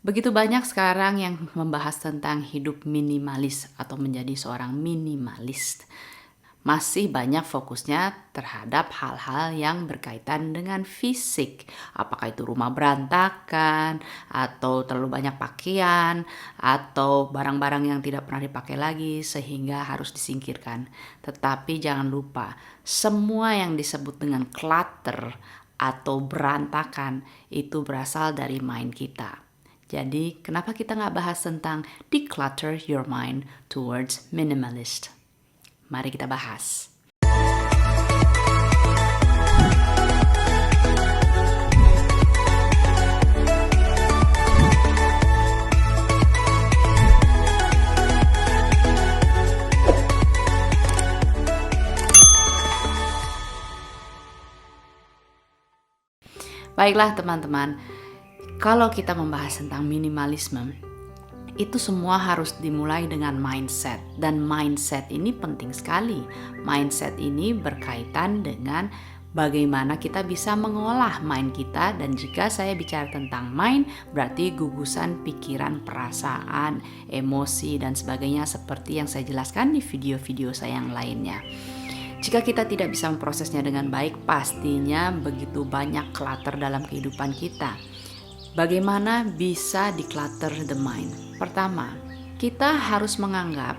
Begitu banyak sekarang yang membahas tentang hidup minimalis atau menjadi seorang minimalis. Masih banyak fokusnya terhadap hal-hal yang berkaitan dengan fisik. Apakah itu rumah berantakan, atau terlalu banyak pakaian, atau barang-barang yang tidak pernah dipakai lagi sehingga harus disingkirkan. Tetapi jangan lupa, semua yang disebut dengan clutter atau berantakan itu berasal dari mind kita. Jadi, kenapa kita nggak bahas tentang declutter your mind towards minimalist? Mari kita bahas. Baiklah teman-teman, kalau kita membahas tentang minimalisme, itu semua harus dimulai dengan mindset. Dan mindset ini penting sekali. Mindset ini berkaitan dengan bagaimana kita bisa mengolah mind kita. Dan jika saya bicara tentang mind, berarti gugusan pikiran, perasaan, emosi, dan sebagainya seperti yang saya jelaskan di video-video saya yang lainnya. Jika kita tidak bisa memprosesnya dengan baik, pastinya begitu banyak clutter dalam kehidupan kita. Bagaimana bisa declutter the mind? Pertama, kita harus menganggap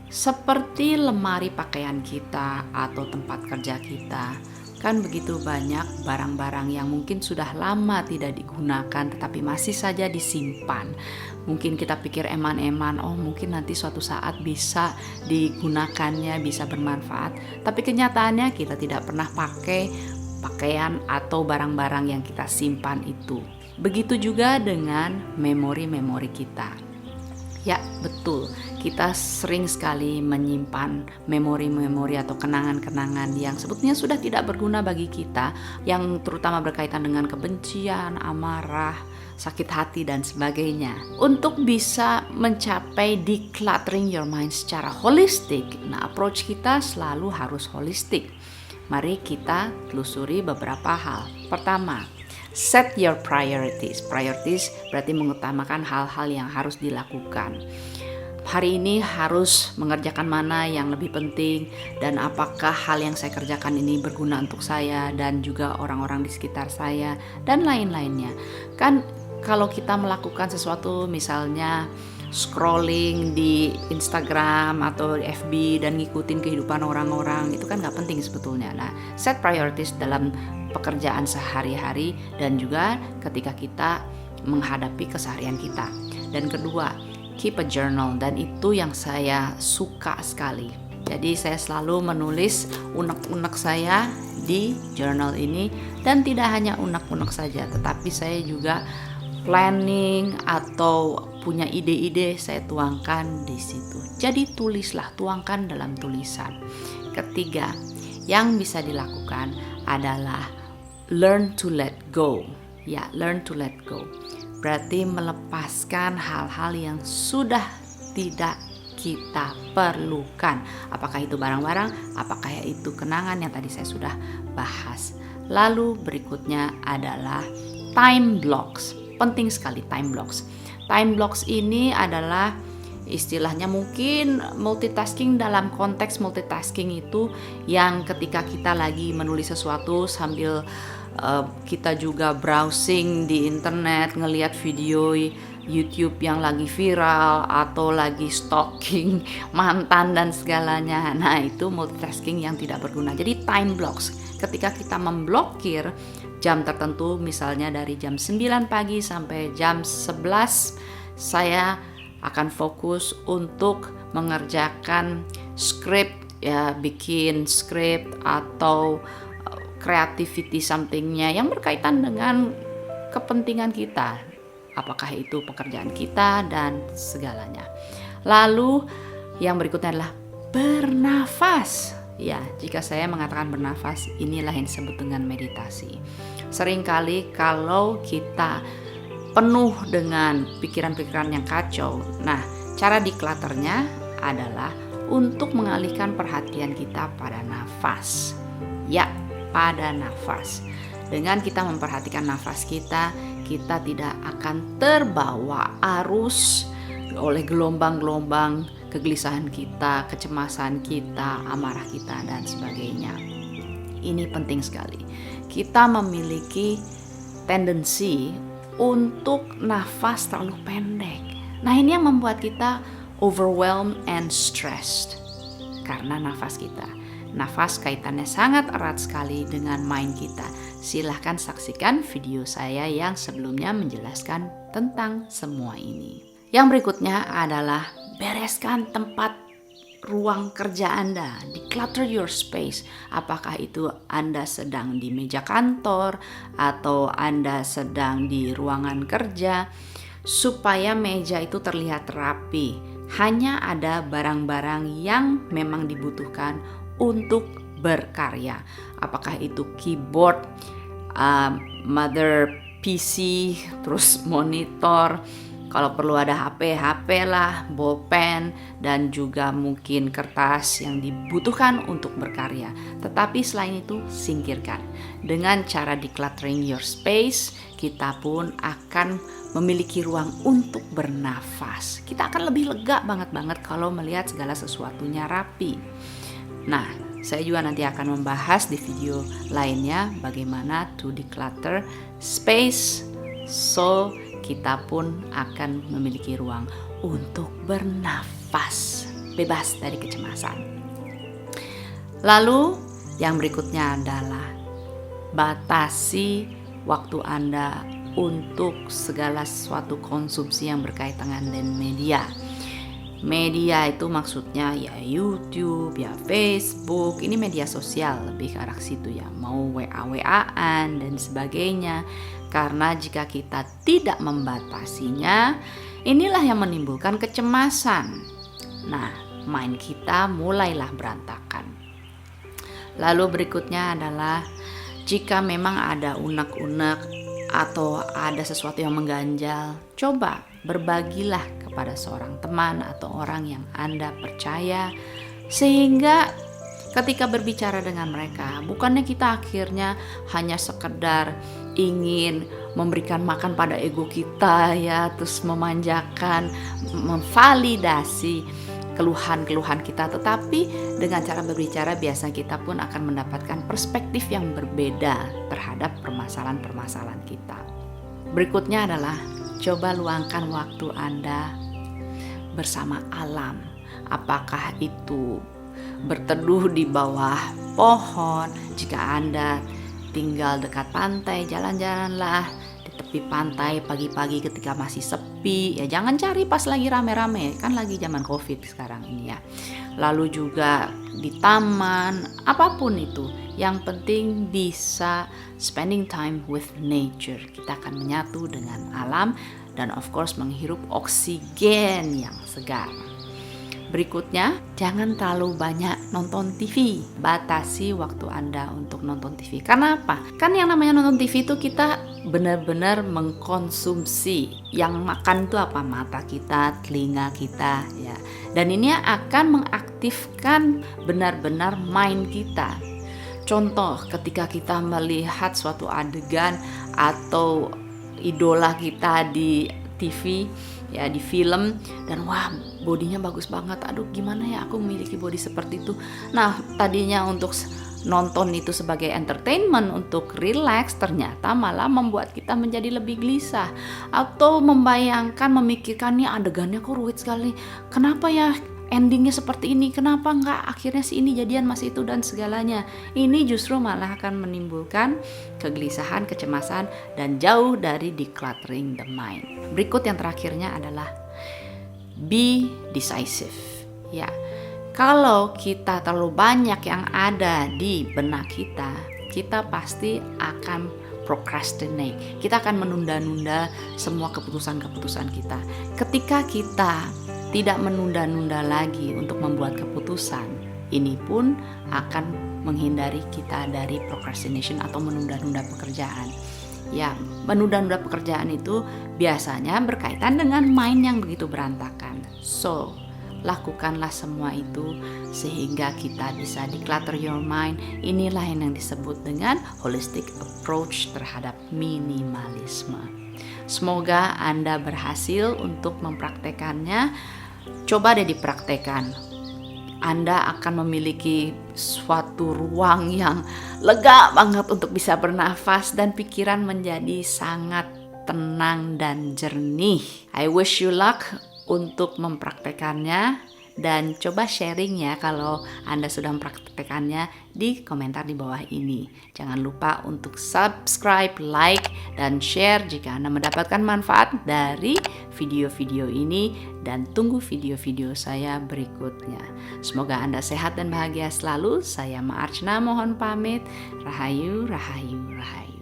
seperti lemari pakaian kita atau tempat kerja kita. Kan begitu banyak barang-barang yang mungkin sudah lama tidak digunakan tetapi masih saja disimpan. Mungkin kita pikir eman-eman, oh mungkin nanti suatu saat bisa digunakannya, bisa bermanfaat. Tapi kenyataannya kita tidak pernah pakai pakaian atau barang-barang yang kita simpan itu. Begitu juga dengan memori-memori kita. Ya, betul. Kita sering sekali menyimpan memori-memori atau kenangan-kenangan yang sebetulnya sudah tidak berguna bagi kita, yang terutama berkaitan dengan kebencian, amarah, sakit hati, dan sebagainya. Untuk bisa mencapai decluttering your mind secara holistik, nah approach kita selalu harus holistik. Mari kita telusuri beberapa hal. Pertama, set your priorities. Priorities berarti mengutamakan hal-hal yang harus dilakukan. Hari ini harus mengerjakan mana yang lebih penting, dan apakah hal yang saya kerjakan ini berguna untuk saya dan juga orang-orang di sekitar saya, dan lain-lainnya. Kan kalau kita melakukan sesuatu, misalnya scrolling di Instagram atau di FB dan ngikutin kehidupan orang-orang, itu kan gak penting sebetulnya. Nah, set priorities dalam pekerjaan sehari-hari dan juga ketika kita menghadapi keseharian kita. Dan kedua, keep a journal, dan itu yang saya suka sekali. Jadi saya selalu menulis unek-unek saya di journal ini, dan tidak hanya unek-unek saja, tetapi saya juga planning atau punya ide-ide saya tuangkan di situ. Jadi tulislah, tuangkan dalam tulisan. Ketiga, yang bisa dilakukan adalah learn to let go. Ya, learn to let go. Berarti melepaskan hal-hal yang sudah tidak kita perlukan. Apakah itu barang-barang, apakah itu kenangan yang tadi saya sudah bahas. Lalu berikutnya adalah time blocks. Penting sekali time blocks. Time blocks ini adalah istilahnya mungkin multitasking. Dalam konteks multitasking itu yang ketika kita lagi menulis sesuatu sambil kita juga browsing di internet, ngelihat video YouTube yang lagi viral atau lagi stalking mantan dan segalanya. Nah, itu multitasking yang tidak berguna. Jadi time blocks, ketika kita memblokir jam tertentu, misalnya dari jam 9 pagi sampai jam 11, saya akan fokus untuk mengerjakan script, ya, bikin script atau creativity somethingnya yang berkaitan dengan kepentingan kita, apakah itu pekerjaan kita dan segalanya. Lalu yang berikutnya adalah bernafas. Ya, jika saya mengatakan bernafas, inilah yang disebut dengan meditasi. Seringkali kalau kita penuh dengan pikiran-pikiran yang kacau, nah cara declutternya adalah untuk mengalihkan perhatian kita pada nafas. Ya, pada nafas. Dengan kita memperhatikan nafas kita, kita tidak akan terbawa arus oleh gelombang-gelombang kegelisahan kita, kecemasan kita, amarah kita, dan sebagainya. Ini penting sekali. Kita memiliki tendensi untuk nafas terlalu pendek. Nah, ini yang membuat kita overwhelmed and stressed karena nafas kita. Nafas kaitannya sangat erat sekali dengan mind kita. Silahkan saksikan video saya yang sebelumnya menjelaskan tentang semua ini. Yang berikutnya adalah bereskan tempat ruang kerja Anda. Declutter your space. Apakah itu Anda sedang di meja kantor atau Anda sedang di ruangan kerja, supaya meja itu terlihat rapi. Hanya ada barang-barang yang memang dibutuhkan untuk berkarya. Apakah itu keyboard, mother PC, terus monitor, kalau perlu ada HP lah, bolpen, dan juga mungkin kertas yang dibutuhkan untuk berkarya. Tetapi selain itu, singkirkan. Dengan cara decluttering your space, kita pun akan memiliki ruang untuk bernafas. Kita akan lebih lega banget kalau melihat segala sesuatunya rapi. Nah, saya juga nanti akan membahas di video lainnya bagaimana to declutter space, so kita pun akan memiliki ruang untuk bernafas, bebas dari kecemasan. Lalu yang berikutnya adalah batasi waktu Anda untuk segala sesuatu konsumsi yang berkaitan dengan media. Media itu maksudnya ya YouTube, ya Facebook, ini media sosial, lebih ke arah situ ya, mau WA-WA-an dan sebagainya. Karena jika kita tidak membatasinya, inilah yang menimbulkan kecemasan. Nah, mind kita mulailah berantakan. Lalu berikutnya adalah jika memang ada unek-unek atau ada sesuatu yang mengganjal, coba berbagilah kepada seorang teman atau orang yang Anda percaya, sehingga ketika berbicara dengan mereka, bukannya kita akhirnya hanya sekedar ingin memberikan makan pada ego kita ya, terus memanjakan, memvalidasi keluhan-keluhan kita, tetapi dengan cara berbicara biasa kita pun akan mendapatkan perspektif yang berbeda terhadap permasalahan-permasalahan kita. Berikutnya adalah coba luangkan waktu Anda bersama alam. Apakah itu berteduh di bawah pohon, jika Anda tinggal dekat pantai, jalan-jalanlah di tepi pantai pagi-pagi ketika masih sepi. Ya jangan cari pas lagi rame-rame, kan lagi zaman Covid sekarang ini ya. Lalu juga di taman, apapun itu. Yang penting bisa spending time with nature. Kita akan menyatu dengan alam dan of course menghirup oksigen yang segar. Berikutnya, jangan terlalu banyak nonton TV. Batasi waktu Anda untuk nonton TV. Karena apa? Kan yang namanya nonton TV itu kita benar-benar mengkonsumsi. Yang makan itu apa? Mata kita, telinga kita, ya. Dan ini akan mengaktifkan benar-benar mind kita. Contoh, ketika kita melihat suatu adegan atau idola kita di TV, ya di film, dan wah bodinya bagus banget, aduh gimana ya aku memiliki body seperti itu. Nah tadinya untuk nonton itu sebagai entertainment, untuk relax, ternyata malah membuat kita menjadi lebih gelisah. Atau membayangkan, memikirkan nih adegannya kok rumit sekali, kenapa ya endingnya seperti ini, kenapa enggak akhirnya si ini jadian mas itu dan segalanya. Ini justru malah akan menimbulkan kegelisahan, kecemasan, dan jauh dari decluttering the mind. Berikut yang terakhirnya adalah be decisive. Ya, kalau kita terlalu banyak yang ada di benak kita, kita pasti akan procrastinate. Kita akan menunda-nunda semua keputusan-keputusan kita. Ketika kita tidak menunda-nunda lagi untuk membuat keputusan, ini pun akan menghindari kita dari procrastination atau menunda-nunda pekerjaan. Ya, menunda-nunda pekerjaan itu biasanya berkaitan dengan mind yang begitu berantakan. So, lakukanlah semua itu sehingga kita bisa declutter your mind. Inilah yang disebut dengan holistic approach terhadap minimalisme. Semoga Anda berhasil untuk mempraktekannya. Coba deh dipraktekan. Anda akan memiliki suatu ruang yang lega banget untuk bisa bernafas dan pikiran menjadi sangat tenang dan jernih. I wish you luck untuk mempraktekannya. Dan coba sharing ya kalau Anda sudah mempraktekannya di komentar di bawah ini. Jangan lupa untuk subscribe, like, dan share jika Anda mendapatkan manfaat dari video-video ini, dan tunggu video-video saya berikutnya. Semoga Anda sehat dan bahagia selalu. Saya Ma Archana mohon pamit. Rahayu, rahayu, rahayu.